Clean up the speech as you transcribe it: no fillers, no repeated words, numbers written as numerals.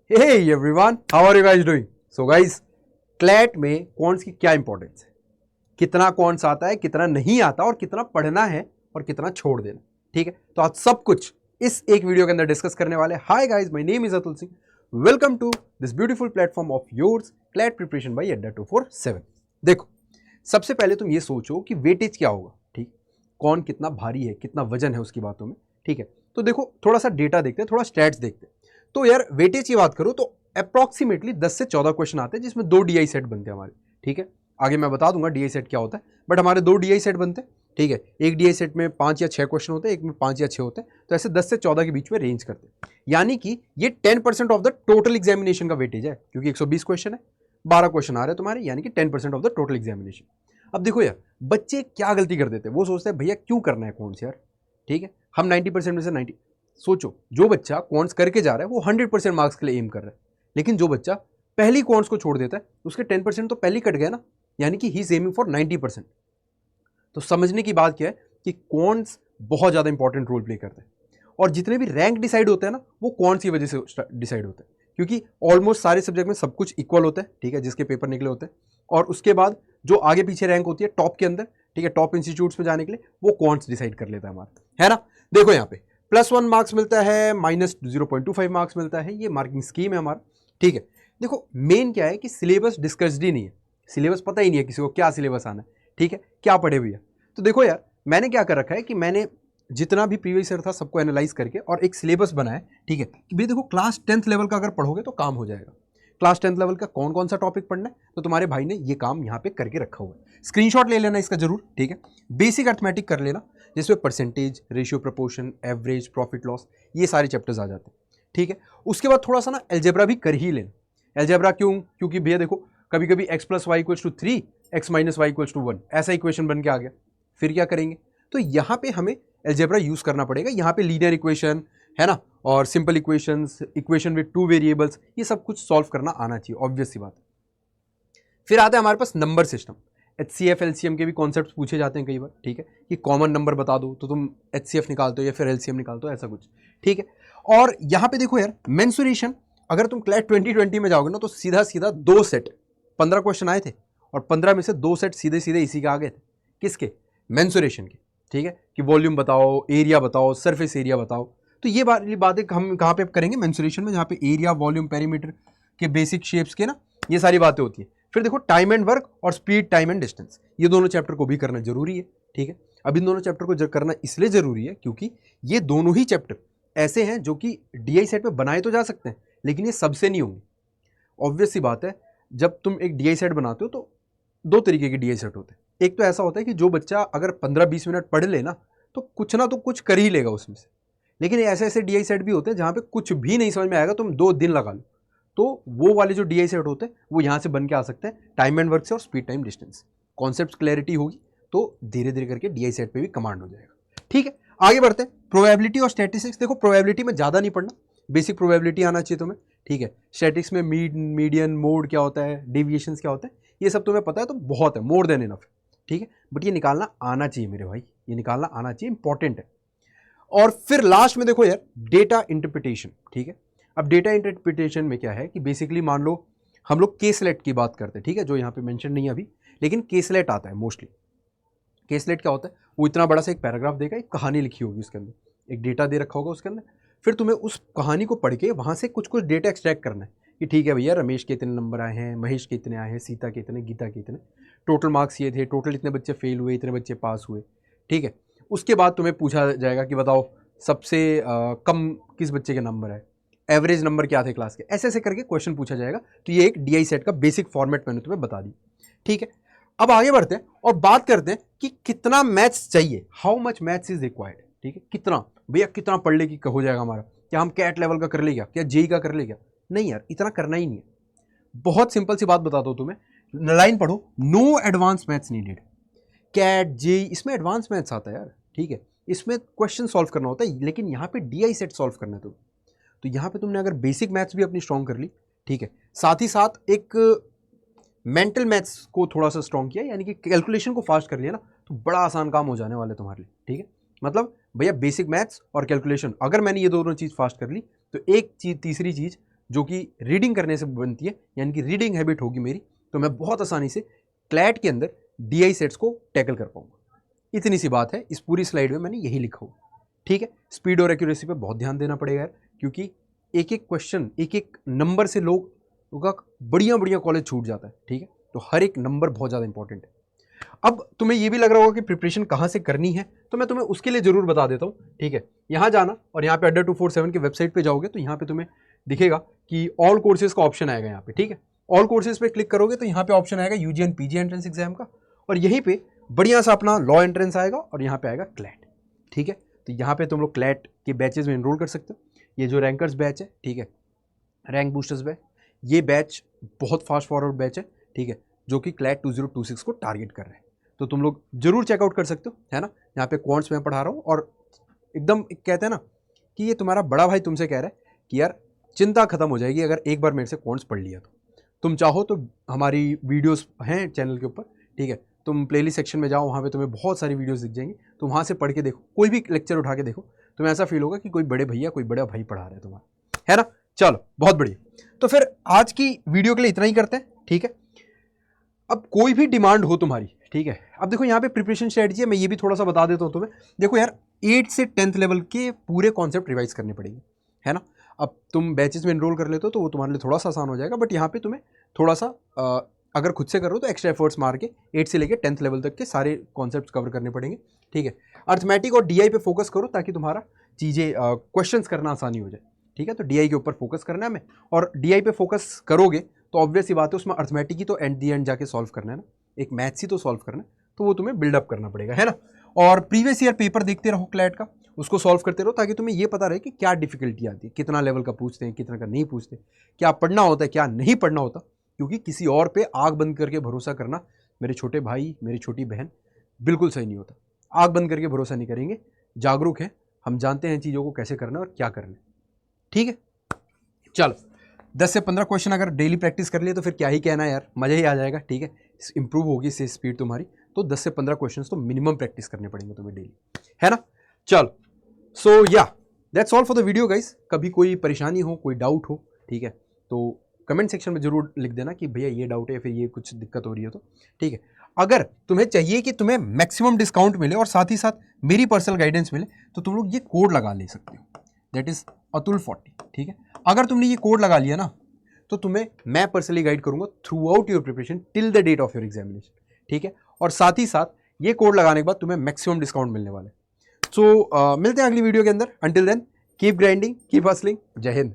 Hey everyone, how are you guys doing? So guys, CLAT में counts की क्या importance है, कितना कॉन्ट्स आता है, कितना नहीं आता और कितना पढ़ना है और कितना छोड़ देना, ठीक है। तो आज सब कुछ इस एक वीडियो के अंदर डिस्कस करने वाले। Hi guys, my name is Atul Singh, welcome to this beautiful platform of yours CLAT preparation by Adda 247। देखो, सबसे पहले तुम ये सोचो कि वेटेज क्या होगा, ठीक। कौन कितना भारी है, कितना वजन है उसकी बातों में, ठीक है। तो देखो, थोड़ा सा डेटा देखते हैं, थोड़ा स्टैट्स देखते हैं। तो यार वेटेज की बात करो तो अप्रॉक्सीमेटली 10 से 14 क्वेश्चन आते हैं जिसमें 2 डीआई सेट बनते हैं हमारे, ठीक है। आगे मैं बता दूंगा डीआई सेट क्या होता है, बट हमारे 2 डीआई सेट बनते हैं, ठीक है। एक डीआई सेट में 5 या 6 क्वेश्चन होते हैं, एक में 5 या 6 होते हैं। तो ऐसे 10 से 14 के बीच में रेंज करते हैं, यानी कि ये 10% ऑफ द टोटल एग्जामिनेशन का वेटेज है, क्योंकि 120 क्वेश्चन है, 12 क्वेश्चन आ रहे हैं तुम्हारे, यानी कि 10% ऑफ द टोटल एग्जामिनेशन। अब देखो यार, बच्चे क्या गलती कर देते हैं, वो सोचते हैं भैया क्यों करना है कौन से यार, ठीक है। हम 90% में से 90, सोचो जो बच्चा कॉन्ट्स करके जा रहा है वो 100% मार्क्स के लिए एम कर रहा है, लेकिन जो बच्चा पहली कॉन्ट्स को छोड़ देता है उसके 10% तो पहले कट गया ना, यानी कि ही इज एमिंग फॉर 90%। तो समझने की बात क्या है कि कॉन्ट्स बहुत ज़्यादा इंपॉर्टेंट रोल प्ले करते हैं, और जितने भी रैंक डिसाइड होते हैं ना वो कॉन्ट्स की वजह से डिसाइड होते हैं, क्योंकि ऑलमोस्ट सारे सब्जेक्ट में सब कुछ इक्वल होता है, ठीक है, जिसके पेपर निकले होते हैं। और उसके बाद जो आगे पीछे रैंक होती है टॉप के अंदर, ठीक है, टॉप इंस्टीट्यूट्स में जाने के लिए वो कॉन्ट्स डिसाइड कर लेता है हमारा, है ना। देखो यहाँ पे +1 मार्क्स मिलता है, -0.25 मार्क्स मिलता है, ये मार्किंग स्कीम है हमारा, ठीक है। देखो मेन क्या है कि सिलेबस डिस्कस्ड ही नहीं है, सिलेबस पता ही नहीं है किसी को क्या सिलेबस आना है, ठीक है, क्या पढ़े भैया। तो देखो यार, मैंने क्या कर रखा है कि मैंने जितना भी प्रीवियस ईयर था सबको एनालाइज करके और एक सिलेबस बनाया, ठीक है। कि भाई देखो, क्लास 10th लेवल का अगर पढ़ोगे तो काम हो जाएगा। क्लास 10th लेवल का कौन कौन सा टॉपिक पढ़ना है, तो तुम्हारे भाई ने ये काम यहाँ पे करके रखा हुआ है। स्क्रीनशॉट ले लेना इसका जरूर, ठीक है। बेसिक अर्थमेटिक कर लेना, जिसमें percentage, ratio, proportion, average, profit loss, ये सारे चैप्टर्स आ जाते हैं, ठीक है। उसके बाद थोड़ा सा ना अलजेब्रा भी कर ही लेना। अलजेब्रा क्यों? क्योंकि भैया देखो, कभी कभी x + y = 3, x - y = 1 ऐसा इक्वेशन बन के आ गया, फिर क्या करेंगे। तो यहाँ पे हमें अलजेब्रा यूज करना पड़ेगा। यहाँ पे लीनियर इक्वेशन है ना, और simple equations, equation with 2 variables, ये सब कुछ सॉल्व करना आना चाहिए, ऑब्वियस सी बात है। फिर आता है हमारे पास नंबर सिस्टम। HCF LCM के भी कॉन्सेप्ट्स पूछे जाते हैं कई बार, ठीक है, कि कॉमन नंबर बता दो तो तुम HCF निकालते हो या फिर LCM निकालते हो, ऐसा कुछ, ठीक है। और यहाँ पे देखो यार, मेंसुरेशन, अगर तुम क्लैट 2020 में जाओगे ना तो सीधा सीधा 2 सेट, 15 क्वेश्चन आए थे और 15 में से 2 सेट सीधे सीधे इसी के आ गए थे, किसके? मेंसुरेशन के, ठीक है, कि वॉल्यूम बताओ, एरिया बताओ, सरफेस एरिया बताओ। तो ये बातें हम कहाँ पे करेंगे? मेंसुरेशन में, जहाँ पे एरिया, वॉल्यूम, पेरीमीटर के बेसिक शेप्स के ना ये सारी बातें होती है। फिर देखो टाइम एंड वर्क और स्पीड, टाइम एंड डिस्टेंस, ये दोनों चैप्टर को भी करना जरूरी है, ठीक है। अब इन दोनों चैप्टर को करना इसलिए जरूरी है क्योंकि ये दोनों ही चैप्टर ऐसे हैं जो कि डीआई सेट में बनाए तो जा सकते हैं, लेकिन ये सबसे नहीं होंगे। ऑब्वियस सी बात है, जब तुम एक डीआई सेट बनाते हो तो 2 तरीके के डीआई सेट होते हैं। एक तो ऐसा होता है कि जो बच्चा अगर 15-20 मिनट पढ़ ले तो कुछ ना तो कुछ कर ही लेगा उसमें से। लेकिन ऐसे ऐसे डीआई सेट भी होते हैं जहाँ पे कुछ भी नहीं समझ में आएगा, तुम 2 दिन लगा लो, तो वो वाले जो डीआई सेट होते हैं वो यहाँ से बन के आ सकते हैं, टाइम एंड वर्क से और speed, time, distance. Concept clarity होगी तो धीरे धीरे करके डीआई सेट पे भी कमांड हो जाएगा, ठीक है। आगे बढ़ते हैं, प्रोबेबिलिटी और स्टैटिस्टिक्स। देखो प्रोबेबिलिटी में ज़्यादा नहीं पढ़ना, बेसिक प्रोबेबिलिटी आना चाहिए तुम्हें, ठीक है। स्टैटिक्स में मीडियन, मोड क्या होता है, डेविएशंस क्या होता है, ये सब तुम्हें पता है तो बहुत है, मोर देन इनफ, ठीक है। बट ये निकालना आना चाहिए मेरे भाई, ये निकालना आना चाहिए, इंपॉर्टेंट है। और फिर लास्ट में देखो यार, डेटा इंटरप्रिटेशन, ठीक है। अब डेटा इंटरप्रिटेशन में क्या है कि बेसिकली मान लो हम लोग केसलेट की बात करते हैं, ठीक है, जो यहाँ पे मेंशन नहीं है अभी, लेकिन केसलेट आता है मोस्टली। केसलेट क्या होता है? वो इतना बड़ा सा एक पैराग्राफ देगा, एक कहानी लिखी होगी उसके अंदर, एक डेटा दे रखा होगा उसके अंदर, फिर तुम्हें उस कहानी को पढ़ के वहाँ से कुछ कुछ डेटा एक्सट्रैक्ट करना है कि ठीक है भैया, रमेश के इतने नंबर आए हैं, महेश के इतने आए हैं, सीता के इतने, गीता के इतने, टोटल मार्क्स ये थे, टोटल इतने बच्चे फेल हुए, इतने बच्चे पास हुए, ठीक है। उसके बाद तुम्हें पूछा जाएगा कि बताओ सबसे कम किस बच्चे के नंबर है, एवरेज नंबर क्या थे क्लास के, ऐसे ऐसे करके क्वेश्चन पूछा जाएगा। तो ये एक डीआई सेट का बेसिक फॉर्मेट मैंने तुम्हें बता दी, ठीक है। अब आगे बढ़ते हैं और बात करते हैं कि कितना मैथ्स चाहिए, how much maths is required, ठीक है। कितना भैया, कितना पढ़ ले कि हो जाएगा हमारा, क्या हम कैट लेवल का कर ले क्या जेई का कर ले क्या? नहीं यार, इतना करना ही नहीं है। बहुत सिंपल सी बात बताता हूं तुम्हें, लाइन पढ़ो, no advance maths needed. CAT, JEE, इसमें एडवांस मैथ्स आता है यार, ठीक है, इसमें क्वेश्चन सॉल्व करना होता है, लेकिन यहाँ पे डीआई सेट सॉल्व करना है तुम्हें। तो यहाँ पे तुमने अगर बेसिक मैथ्स भी अपनी स्ट्रॉन्ग कर ली, ठीक है, साथ ही साथ एक मेंटल मैथ्स को थोड़ा सा स्ट्रॉन्ग किया, यानी कि कैलकुलेशन को फास्ट कर लिया ना, तो बड़ा आसान काम हो जाने वाला है तुम्हारे लिए, ठीक है। मतलब भैया बेसिक मैथ्स और कैलकुलेशन, अगर मैंने ये दोनों चीज़ फास्ट कर ली तो एक चीज़, तीसरी चीज़ जो कि रीडिंग करने से बनती है, यानी कि रीडिंग हैबिट होगी मेरी, तो मैं बहुत आसानी से क्लैट के अंदर DI सेट्स को टैकल कर पाऊंगा। इतनी सी बात है, इस पूरी स्लाइड में मैंने यही लिखा हुआ। ठीक है, स्पीड और एक्यूरेसी पे बहुत ध्यान देना पड़ेगा यार, क्योंकि एक एक क्वेश्चन, एक एक नंबर से लोगों का बढ़िया बढ़िया कॉलेज छूट जाता है। ठीक है, तो हर एक नंबर बहुत ज़्यादा इंपॉर्टेंट है। अब तुम्हें ये भी लग रहा होगा कि प्रिपरेशन कहाँ से करनी है, तो मैं तुम्हें उसके लिए जरूर बता देता हूँ। ठीक है, यहाँ जाना और यहाँ पे अड्डा 247 की वेबसाइट पे जाओगे तो यहाँ पे तुम्हें दिखेगा कि ऑल कोर्सेज का ऑप्शन आएगा यहाँ पे। ठीक है, ऑल कोर्सेज पे क्लिक करोगे तो यहाँ पे ऑप्शन आएगा UG and PG entrance exam का, और यहीं पे बढ़िया सा अपना लॉ एंट्रेंस आएगा और यहाँ पे आएगा क्लैट। ठीक है, तो यहाँ पे तुम लोग क्लैट के बैचेज में एनरोल कर सकते हो। ये जो रैंकर्स बैच है, ठीक है, रैंक बूस्टर्स बैच, ये बैच बहुत फास्ट फॉरवर्ड बैच है। ठीक है, जो कि क्लैट 2026 को टारगेट कर रहे हैं, तो तुम लोग जरूर चेकआउट कर सकते हो, है ना। यहाँ पे क्वांट्स में पढ़ा रहा हूँ और एकदम कहते हैं ना कि ये तुम्हारा बड़ा भाई तुमसे कह रहा है कि यार चिंता खत्म हो जाएगी अगर एक बार मेरे से क्वांट्स पढ़ लिया तो। तुम चाहो तो हमारी वीडियोस हैं चैनल के ऊपर। ठीक है, तुम प्लेलिस्ट सेक्शन में जाओ, वहाँ पे तुम्हें बहुत सारी वीडियोस दिख जाएंगी, तो वहाँ से पढ़ के देखो, कोई भी लेक्चर उठा के देखो, तुम्हें ऐसा फील होगा कि कोई बड़े भैया, कोई बड़ा भाई पढ़ा रहा है तुम्हारा, है ना। चलो बहुत बढ़िया, तो फिर आज की वीडियो के लिए इतना ही करते हैं। ठीक है, अब कोई भी डिमांड हो तुम्हारी, ठीक है, अब देखो यहाँ पे प्रिपरेशन स्ट्रेटजी है, मैं ये भी थोड़ा सा बता देता हूँ तुम्हें। देखो यार 8 से 10th लेवल के पूरे कॉन्सेप्ट रिवाइज करने पड़ेंगे, है ना। अब तुम बैचेस में एनरोल कर लेते हो तो वो तुम्हारे लिए थोड़ा सा आसान हो जाएगा, बट यहाँ पे तुम्हें थोड़ा सा अगर खुद से करो तो एक्स्ट्रा एफर्ट्स मार के 8 से लेकर 10th लेवल तक के सारे कॉन्सेप्ट कवर करने पड़ेंगे। ठीक है, अर्थमेटिक और DI पे फोकस करो ताकि तुम्हारा चीज़ें क्वेश्चंस करना आसानी हो जाए। ठीक है, तो DI के ऊपर फोकस करना है हमें, और DI पे फोकस करोगे तो ऑब्वियस ही बात है, उसमें अर्थमेटिक ही तो एंड दी एंड जाके सॉल्व करना है ना, एक मैथ्स ही तो सॉल्व करना है, तो वो तुम्हें बिल्डअप करना पड़ेगा, है ना। और प्रीवियस ईयर पेपर देखते रहो क्लैट का, उसको सॉल्व करते रहो ताकि तुम्हें ये पता रहे कि क्या डिफिकल्टी आती है, कितना लेवल का पूछते हैं, कितना का नहीं पूछते, क्या पढ़ना होता है, क्या नहीं पढ़ना होता। क्योंकि किसी और पे आग बंद करके भरोसा करना मेरे छोटे भाई, मेरी छोटी बहन, बिल्कुल सही नहीं होता। आग बंद करके भरोसा नहीं करेंगे, जागरूक है, हम जानते हैं चीज़ों को कैसे करना और क्या करना है। ठीक है, चलो 10 से 15 क्वेश्चन अगर डेली प्रैक्टिस कर लिए तो फिर क्या ही कहना है यार, मज़ा ही आ जाएगा। ठीक है, इंप्रूव होगी इससे स्पीड तुम्हारी, तो 10 से 15 क्वेश्चन तो मिनिमम प्रैक्टिस करने पड़ेंगे तुम्हें डेली, है ना। चलो, सो या that's all for the video guys. कभी कोई परेशानी हो, कोई डाउट हो, ठीक है, तो कमेंट सेक्शन में जरूर लिख देना कि भैया ये डाउट है, फिर ये कुछ दिक्कत हो रही है तो। ठीक है, अगर तुम्हें चाहिए कि तुम्हें मैक्सिमम डिस्काउंट मिले और साथ ही साथ मेरी पर्सनल गाइडेंस मिले, तो तुम लोग ये कोड लगा ले सकते हो, दैट इज अतुल40। ठीक है, अगर तुमने ये कोड लगा लिया ना, तो तुम्हें मैं पर्सनली गाइड करूंगा throughout your preparation till the date of your examination. ठीक है, और साथ ही साथ ये कोड लगाने के बाद तुम्हें मैक्सिमम डिस्काउंट मिलने वाला है। सो मिलते हैं अगली वीडियो के अंदर। Until then keep grinding, keep hustling. जय हिंद।